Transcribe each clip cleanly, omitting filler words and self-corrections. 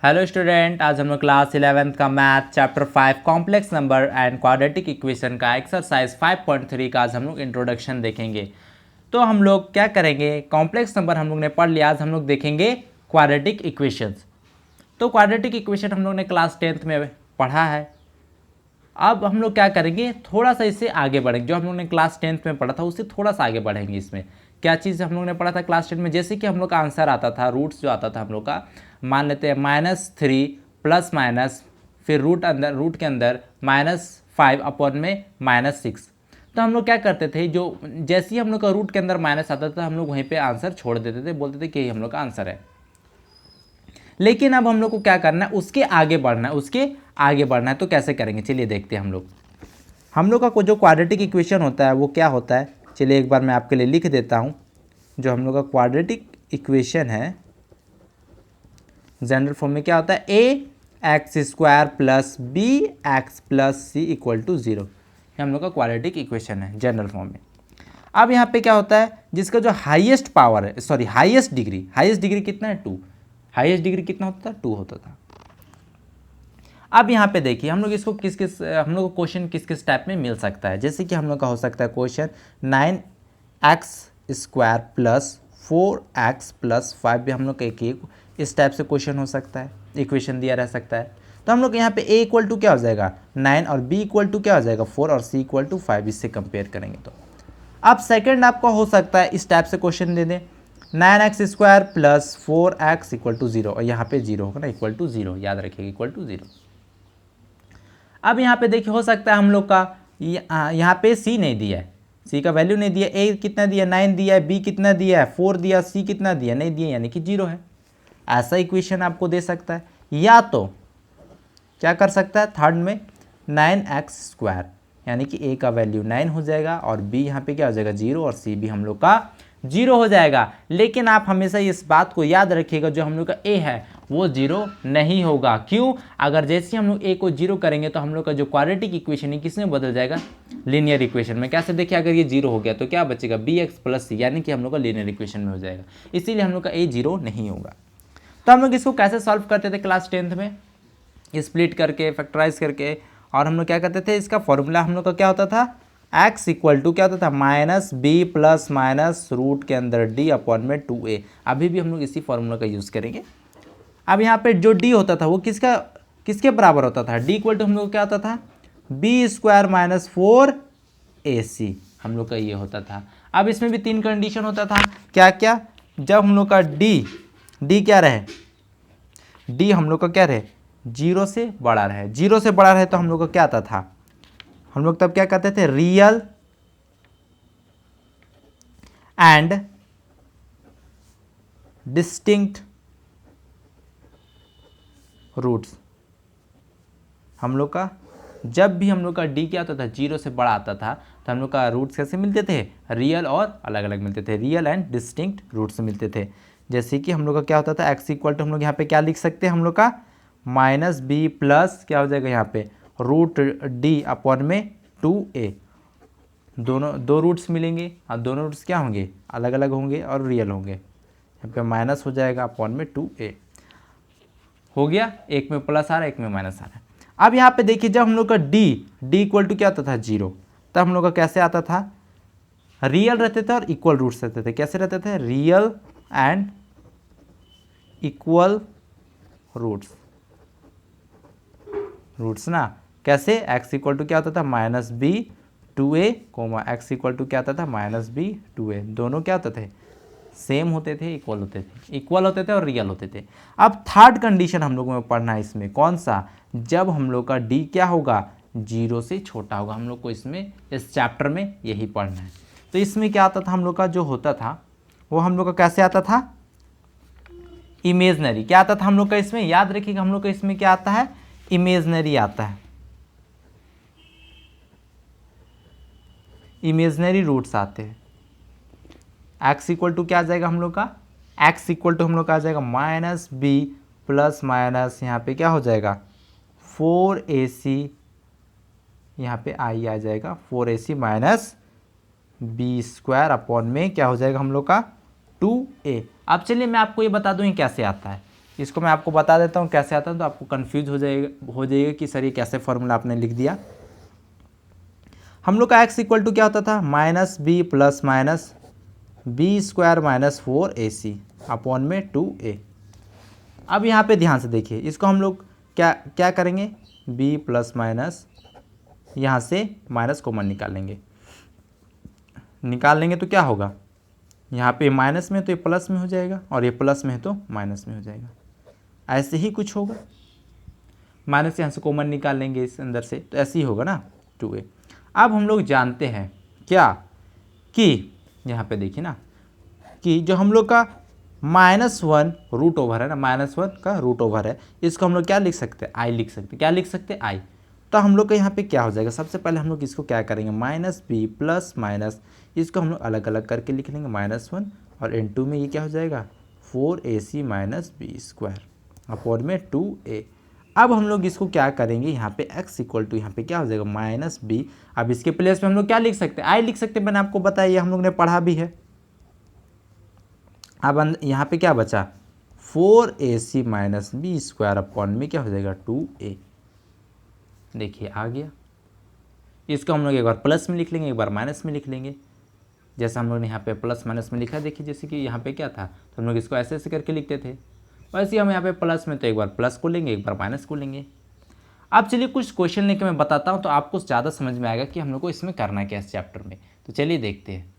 Hello student, आज हम लोग क्लास 11th का math chapter 5 complex number and quadratic equation का एक्सरसाइज 5.3 का आज हम लोग इंट्रोडक्शन देखेंगे। तो हम लोग क्या करेंगे, कॉम्प्लेक्स नंबर हम लोग ने पढ़ लिया, आज हम लोग देखेंगे क्वाड्रेटिक इक्वेशंस। तो क्वाड्रेटिक इक्वेशन हम लोग ने क्लास 10th में पढ़ा है। अब हम लोग क्या करेंगे, थोड़ा सा इससे आगे बढ़ेंगे। जो हम लोग ने क्लास 10th में पढ़ा था उससे थोड़ा सा आगे बढ़ेंगे। इसमें क्या चीज़ हम लोग ने पढ़ा था क्लास 10 में, जैसे कि हम लोग का आंसर आता था, रूट्स जो आता था हम लोग का, मान लेते हैं -3 प्लस माइनस, फिर रूट के अंदर -5 अपॉन में -6। तो हम लोग क्या करते थे, जो जैसे ही हम लोग का रूट के अंदर माइनस आता था हम लोग वहीं पे आंसर छोड़ देते थे, बोलते थे कि यही हम लोग का आंसर है। लेकिन अब हम लोग को क्या करना है, उसके आगे बढ़ना है, उसके आगे बढ़ना है। तो कैसे करेंगे, चलिए देखते हैं। हम लोग का जो क्वाड्रेटिक इक्वेशन होता है वो क्या होता है, चलिए एक बार मैं आपके लिए लिख देता हूँ। जो हम लोग का क्वाड्रेटिक इक्वेशन है जनरल फॉर्म में क्या होता है, ax² plus bx plus c equal to 0। ये हम लोग का क्वाड्रेटिक इक्वेशन है जनरल फॉर्म में। अब यहाँ पे क्या होता है, जिसका जो हाईएस्ट पावर है, सॉरी हाईएस्ट डिग्री कितना है, 2। हाईएस्ट डिग्री कितना होता था, 2 होता था। अब यहाँ पे देखिए हम लोग इसको हम लोग को क्वेश्चन किस किस टाइप में मिल सकता है। जैसे कि हम लोग का हो सकता है question 9x² plus 4x plus 5 भी हम लोग का एक इस टाइप से क्वेश्चन हो सकता है, इक्वेशन दिया रह सकता है। तो हम लोग यहाँ पे a इक्वल टू क्या हो जाएगा 9 और b इक्वल टू क्या हो जाएगा 4 और c इक्वल टू 5, इससे कंपेयर करेंगे। तो अब सेकंड आपका हो सकता है इस टाइप से क्वेश्चन दे दें 9x² plus 4x equal to 0, और यहाँ पे 0 होगा ना, इक्वल टू 0, याद रखिएगा इक्वल टू 0। अब यहाँ पे देखिए हो सकता है हम लोग का यहाँ पे c नहीं दिया है, c का वैल्यू नहीं दिया, a कितना दिया 9 दिया है, b कितना दिया है 4 दिया, c कितना दिया नहीं दिया, यानी कि 0 है। ऐसा इक्वेशन आपको दे सकता है। या तो क्या कर सकता है, थर्ड में 9x², यानी कि a का वैल्यू 9 हो जाएगा और b यहाँ पे क्या हो जाएगा 0 और c भी हम लोग का 0 हो जाएगा। लेकिन आप हमेशा इस बात को याद रखिएगा, जो हम लोग का a है वो 0 नहीं होगा। क्यों, अगर जैसे हम लोग a को 0 करेंगे तो हम लोग का जो क्वाड्रेटिक इक्वेशन है किसमें बदल जाएगा, लीनियर इक्वेशन में। कैसे देखिए, अगर ये 0 हो गया तो क्या बचेगा bx प्लस c, यानी कि हम लोग का लीनियर इक्वेशन में हो जाएगा। इसीलिए हम लोग का a 0 नहीं होगा। तो हम लोग इसको कैसे सॉल्व करते थे क्लास 10th में, स्प्लिट करके, फैक्टराइज करके। और हम लोग क्या करते थे, इसका फॉर्मूला हम लोग का क्या होता था, x इक्वल टू क्या होता था -b प्लस माइनस रूट के अंदर d अपॉन में 2a। अभी भी हम लोग इसी फॉर्मूला का यूज़ करेंगे। अब यहाँ पे जो d होता था वो किसके बराबर होता था, d इक्वल टू हम लोग क्या होता था b² माइनस 4ac, हम लोग का ये होता था। अब इसमें भी 3 कंडीशन होता था, क्या क्या, जब हम लोग का d क्या रहे, d हम लोग का क्या रहे 0 से बड़ा रहे, 0 से बड़ा रहे तो हम लोग का क्या आता था, हम लोग तब क्या कहते थे, रियल एंड डिस्टिंक्ट रूट्स। हम लोग का जब भी हम लोग का डी क्या होता था 0 से बड़ा आता था तो हम लोग का रूट्स कैसे मिलते थे, रियल और अलग अलग मिलते थे, रियल एंड डिस्टिंक्ट रूट्स मिलते थे। जैसे कि हम लोग का क्या होता था, x इक्वल टू हम लोग यहाँ पे क्या लिख सकते हैं, हम लोग का -b प्लस क्या हो जाएगा यहाँ पे √d अपॉन में 2a। दोनों दो रूट्स मिलेंगे और दोनों रूट्स क्या होंगे, अलग अलग होंगे और रियल होंगे। यहाँ पे माइनस हो जाएगा अपॉन में 2a हो गया, एक में प्लस आ रहा है एक में माइनस आ रहा है। अब यहाँ पे देखिए जब हम लोग का d इक्वल टू क्या आता था 0, तब हम लोग का कैसे आता था, रियल रहते थे और इक्वल रूट्स रहते थे। कैसे रहते थे, रियल एंड इक्वल रूट्स ना। कैसे, x इक्वल टू क्या होता था -b 2a, x equal to क्या आता था -b 2a, दोनों क्या होते थे, सेम होते थे, इक्वल होते थे और रियल होते थे। अब थर्ड कंडीशन हम लोगों में पढ़ना है इसमें, कौन सा, जब हम लोग का d क्या होगा 0 से छोटा होगा। हम लोग को इसमें इस चैप्टर में यही पढ़ना है। तो इसमें क्या आता था, हम लोग का जो होता था वो हम लोग का कैसे आता था, इमेजनरी। क्या आता था हम लोग का इसमें, याद रखिएगा हम लोग का इसमें क्या आता है, इमेजनरी आता है, इमेजनरी रूट्स आते हैं। x इक्वल टू क्या आ जाएगा हम लोग का, x इक्वल टू हम लोग का आ जाएगा -b प्लस माइनस यहाँ पे क्या हो जाएगा 4ac, यहाँ पे i आ जाएगा 4ac माइनस b² अपॉन में क्या हो जाएगा हम लोग का 2a। अब चलिए मैं आपको ये बता दूँ ये कैसे आता है। इसको मैं आपको बता देता हूँ कैसे आता है, तो आपको कन्फ्यूज हो जाएगा कि सर ये कैसे फॉर्मूला आपने लिख दिया। हम लोग का x इक्वल टू क्या होता था, minus b plus minus b square minus 4ac upon में 2a। अब यहाँ पे ध्यान से देखिए, इसको हम लोग क्या क्या करेंगे, b प्लस माइनस यहाँ से माइनस कॉमन निकाल लेंगे तो क्या होगा, यहाँ पे माइनस में तो ये प्लस में हो जाएगा और ये प्लस में है तो माइनस में हो जाएगा। ऐसे ही कुछ होगा, माइनस यहाँ से कॉमन निकाल लेंगे इस अंदर से, तो ऐसे ही होगा ना 2a। अब हम लोग जानते हैं क्या कि यहाँ पे देखिए ना कि जो हम लोग का -1 रूट ओवर है ना, -1 का रूट ओवर है, इसको हम लोग क्या लिख सकते हैं, आई लिख सकते हैं। क्या लिख सकते हैं, आई। तो हम लोग का यहाँ पे क्या हो जाएगा, सबसे पहले हम लोग इसको क्या करेंगे, माइनस बी प्लस माइनस, इसको हम लोग अलग अलग करके लिख लेंगे, -1 और इनटू में ये क्या हो जाएगा 4ac minus b square upon में 2a। अब हम लोग इसको क्या करेंगे, यहाँ पे x इक्वल टू यहाँ पे क्या हो जाएगा माइनस बी। अब इसके प्लेस में हम लोग क्या लिख सकते हैं, आई लिख सकते हैं, मैंने आपको बताया, ये हम लोग ने पढ़ा भी है। अब यहाँ पे क्या बचा 4ac minus b square upon में क्या हो जाएगा 2a। देखिए आ गया। इसको हम लोग एक बार प्लस में लिख लेंगे, एक बार माइनस में लिख लेंगे। जैसे हम लोग ने यहाँ पे प्लस माइनस में लिखा, देखिए जैसे कि यहाँ पे क्या था, तो हम लोग इसको ऐसे ऐसे करके लिखते थे, वैसे ही हम यहाँ पे प्लस में तो एक बार प्लस को लेंगे, एक बार माइनस को लेंगे। अब चलिए कुछ क्वेश्चन लेके मैं बताता हूँ, तो आपको ज़्यादा समझ में आएगा कि हम लोग को इसमें करना क्या है इस चैप्टर में। तो चलिए देखते हैं।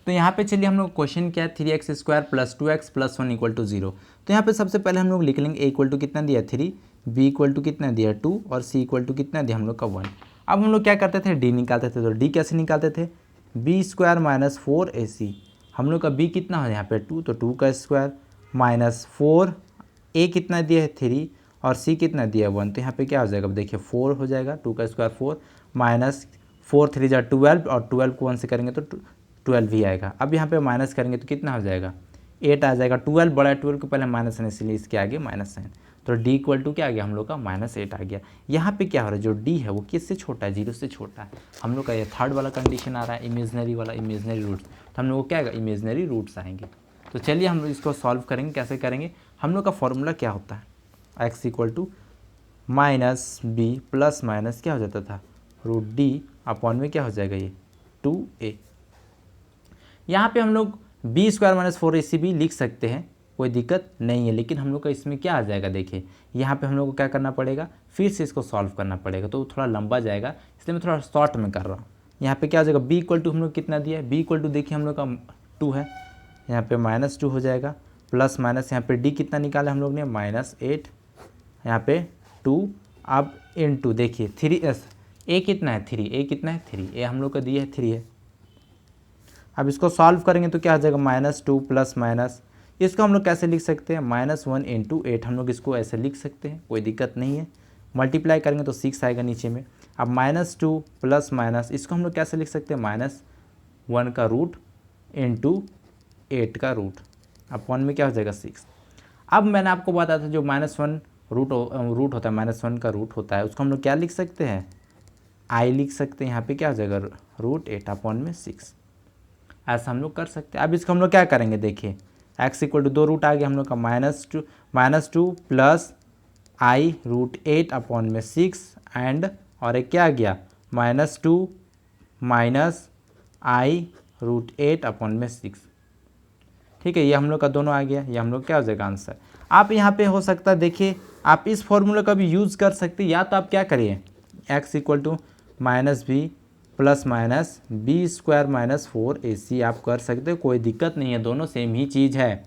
तो यहाँ पे चलिए हम लोग क्वेश्चन क्या है, 3x square plus 2x plus 1 equal to 0। तो यहाँ पे सबसे पहले हम लोग लिख लेंगे a इक्वल टू कितना दिया 3, b इक्वल टू कितना दिया 2 और c इक्वल टू कितना दिया हम लोग का 1। अब हम लोग क्या करते थे, d निकालते थे। तो d कैसे निकालते थे, b स्क्वायर माइनस 4ac। हम लोग का b कितना है यहाँ पे 2, तो 2 का स्क्वायर माइनस 4, a कितना दिया है 3 और c कितना दिया 1। तो यहाँ पे क्या हो जाएगा, अब देखिए 4 हो जाएगा, 2 का स्क्वायर 4 माइनस 4 3 जा 12 और 12 को 1 से करेंगे तो 12 ही आएगा। अब यहाँ पे माइनस करेंगे तो कितना हो जाएगा 8 आ जाएगा। 12 बड़ा है, 12 को पहले माइनस है इसलिए इसके आगे माइनस साइन, तो d इक्वल टू क्या आ गया हम लोग का -8 आ गया। यहाँ पे क्या हो रहा है, जो d है वो किससे छोटा है, 0 से छोटा है। हम लोग का ये थर्ड वाला कंडीशन आ रहा है, इमेजनरी वाला, इमेजनरी रूट्स। तो हम लोग को क्या आएगा, इमेजनरी रूट्स आएंगे। तो चलिए हम लोग इसको सॉल्व करेंगे। कैसे करेंगे, हम लोग का फॉर्मूला क्या होता है, x equal to minus b plus minus क्या हो जाता था √d अपॉन में क्या हो जाएगा ये 2a। यहाँ पे हम लोग b स्क्वायर माइनस 4ac भी लिख सकते हैं, कोई दिक्कत नहीं है। लेकिन हम लोग का इसमें क्या आ जाएगा, देखिए यहाँ पे हम लोग को क्या करना पड़ेगा, फिर से इसको सॉल्व करना पड़ेगा, तो थोड़ा लंबा जाएगा, इसलिए मैं थोड़ा शॉर्ट में कर रहा हूँ। यहाँ पे क्या हो जाएगा, b इक्वल टू हम लोग कितना दिया है, b इक्वल टू देखिए हम लोग का 2 है, यहाँ पे -2 हो जाएगा, प्लस माइनस यहाँ पे d कितना निकाला हम लोग ने -8, यहाँ पे 2, अब * देखिए 3s, a कितना है 3, a कितना है 3, a हम लोग का दिया है 3 है। अब इसको सॉल्व करेंगे तो क्या आ जाएगा -2 प्लस माइनस, इसको हम लोग कैसे लिख सकते हैं, -1 × 8, हम लोग इसको ऐसे लिख सकते हैं, कोई दिक्कत नहीं है। मल्टीप्लाई करेंगे तो 6 आएगा नीचे में। अब -2 प्लस माइनस, इसको हम लोग कैसे लिख सकते हैं, -1 का रूट × 8 का रूट अपॉन में क्या हो जाएगा 6। अब मैंने आपको बताया था जो -1 रूट होता है, -1 का रूट होता है, उसको हम लोग क्या लिख सकते हैं, आई लिख सकते हैं। यहाँ पे क्या हो जाएगा √8 अपॉन में 6, ऐसा हम लोग कर सकते हैं। अब इसको हम लोग क्या करेंगे, देखिए x इक्वल टू 2 रूट आ गया हम लोग का -2 प्लस i √8 अपॉन में 6 एंड और एक क्या आ गया -2 माइनस i √8 अपॉन में 6। ठीक है, ये हम लोग का दोनों आ गया, ये हम लोग क्या हो जाएगा आंसर। आप यहाँ पे हो सकता है, देखिए आप इस फॉर्मूला का भी यूज़ कर सकते हैं, या तो आप क्या करिए x equal to -b plus minus b square minus 4ac आप कर सकते हो, कोई दिक्कत नहीं है, दोनों सेम ही चीज़ है।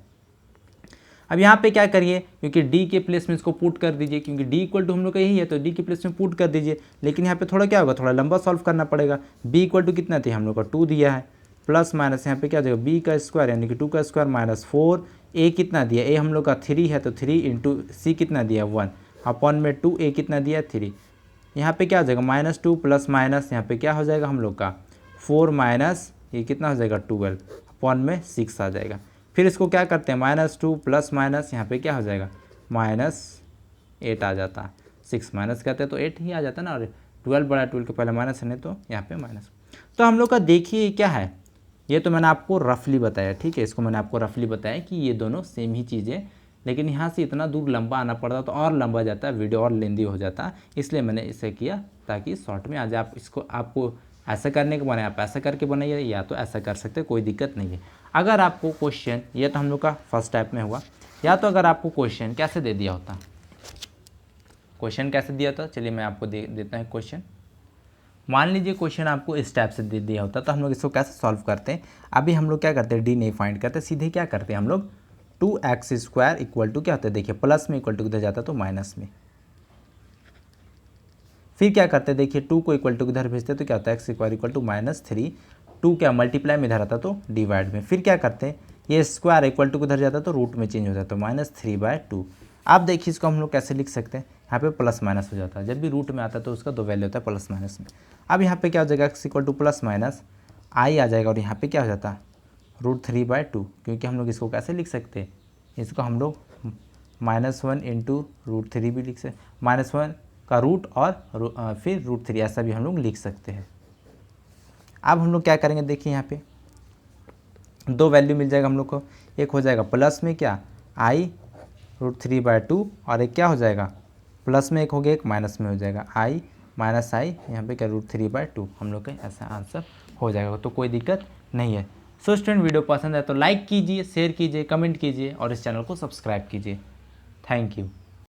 अब यहाँ पे क्या करिए, क्योंकि d के प्लेस में इसको पुट कर दीजिए, क्योंकि d इक्वल टू हम लोग का यही है, तो d के प्लेस में पुट कर दीजिए। लेकिन यहाँ पे थोड़ा क्या होगा, थोड़ा लंबा सॉल्व करना पड़ेगा। b इक्वल टू कितना थे हम लोग का 2 दिया है, प्लस माइनस यहाँ पे क्या जाएगा b का स्क्वायर यानी कि 2 का स्क्वायर माइनस 4, a कितना दिया, a हम लोग का 3 है, तो 3 × c कितना दिया 1 अपॉन में 2a कितना दिया 3। यहाँ पे क्या हो जाएगा -2 प्लस माइनस यहाँ पे क्या हो जाएगा हम लोग का 4 माइनस ये कितना हो जाएगा 12 अपॉन में 6 आ जाएगा। फिर इसको क्या करते हैं -2 प्लस माइनस यहाँ पे क्या हो जाएगा -8 आ जाता है, 6 माइनस करते हैं तो 8 ही आ जाता है ना, और 12 बड़ा 12 के पहले माइनस है नहीं तो यहाँ पे माइनस। तो हम लोग का देखिए क्या है, ये तो मैंने आपको रफली बताया, ठीक है, इसको मैंने आपको रफली बताया कि ये दोनों सेम ही चीज़ें लेकिन यहाँ से इतना दूर लंबा आना पड़ता तो और लंबा जाता, वीडियो और लेंदी हो जाता, इसलिए मैंने इसे किया ताकि शॉर्ट में आ जाए। आप इसको आपको ऐसा करने के बनाए, आप ऐसा करके बनाइए या तो ऐसा कर सकते, कोई दिक्कत नहीं है। अगर आपको क्वेश्चन, ये तो हम लोग का फर्स्ट टाइप में हुआ, या तो अगर आपको क्वेश्चन कैसे दे दिया होता, क्वेश्चन कैसे दिया था, चलिए मैं आपको दे देता हूँ क्वेश्चन। मान लीजिए क्वेश्चन आपको इस टाइप से दे दिया होता तो हम लोग इसको कैसे सॉल्व करते हैं। अभी हम लोग क्या करते हैं, डी नहीं फाइंड करते, सीधे क्या करते हैं हम लोग 2x² इक्वल टू क्या होता है, देखिए प्लस में इक्वल टू किधर जाता है तो माइनस में। फिर क्या करते हैं, देखिए 2 को इक्वल टू किधर भेजते हैं तो क्या होता है x² इक्वल टू -3, 2 क्या मल्टीप्लाई में इधर आता तो डिवाइड में। फिर क्या करते हैं, ये स्क्वायर इक्वल टू किधर जाता तो रूट में चेंज हो जाता है तो -3/2। आप देखिए इसको हम लोग कैसे लिख सकते हैं, यहाँ पे प्लस माइनस हो जाता है, जब भी रूट में आता है तो उसका 2 वैल्यू होता है प्लस माइनस में। अब यहाँ पे क्या हो जाएगा, x equal to plus minus i आ जाएगा और यहाँ पे क्या हो जाता है √3/2, क्योंकि हम लोग इसको कैसे लिख सकते हैं, इसको हम लोग -1 इंटू √3 भी लिख सकते, -1 का रूट और फिर √3 ऐसा भी हम लोग लिख सकते हैं। अब हम लोग क्या करेंगे, देखिए यहाँ पे 2 वैल्यू मिल जाएगा हम लोग को, एक हो जाएगा प्लस में क्या i √3/2 और एक क्या हो जाएगा प्लस में एक हो गया, एक माइनस में हो जाएगा i माइनस आई यहाँ पे क्या √3/2, हम लोग का ऐसा आंसर हो जाएगा, तो कोई दिक्कत नहीं है। सो स्टूडेंट, वीडियो पसंद है तो लाइक कीजिए, शेयर कीजिए, कमेंट कीजिए और इस चैनल को सब्सक्राइब कीजिए। Thank you.